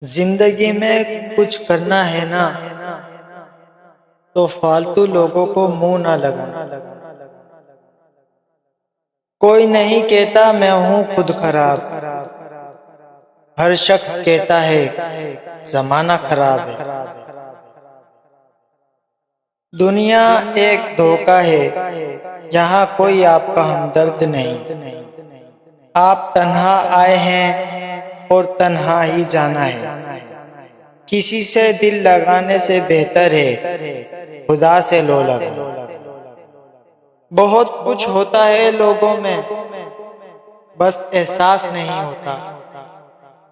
जिंदगी में कुछ करना है ना, तो फालतू लोगों को मुंह ना लगाना। कोई नहीं कहता मैं हूं खुद खराब, हर शख्स कहता है जमाना खराब है। दुनिया एक धोखा है, यहाँ कोई आपका हमदर्द नहीं। आप तन्हा आए हैं और तन्हा ही जाना है। किसी से दिल लगाने से बेहतर है खुदा से लो लगा। बहुत कुछ होता है लोगों में, बस एहसास नहीं होता।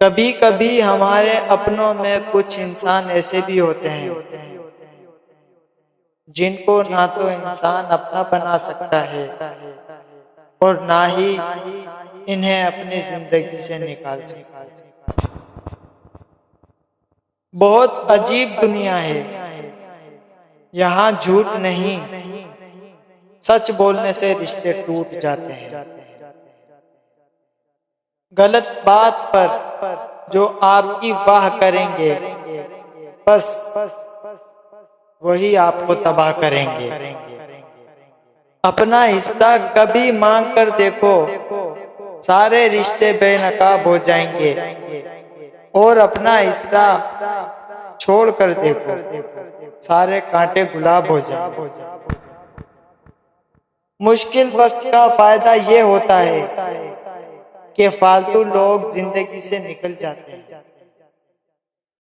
कभी कभी हमारे अपनों में कुछ इंसान ऐसे भी होते हैं जिनको ना तो इंसान अपना बना सकता है और ना ही इन्हें अपनी जिंदगी से निकाल सकता है। बहुत अजीब दुनिया है, यहाँ झूठ नहीं, सच बोलने से रिश्ते टूट जाते हैं। गलत बात पर जो आपकी वाह करेंगे, बस वही आपको तबाह करेंगे। अपना हिस्सा कभी मांग कर देखो, सारे रिश्ते बेनकाब हो जाएंगे। और अपना हिस्सा छोड़ कर देखो, सारे कांटे गुलाब हो जाएंगे। मुश्किल वक्त का फायदा ये होता है कि फालतू लोग जिंदगी से निकल जाते हैं।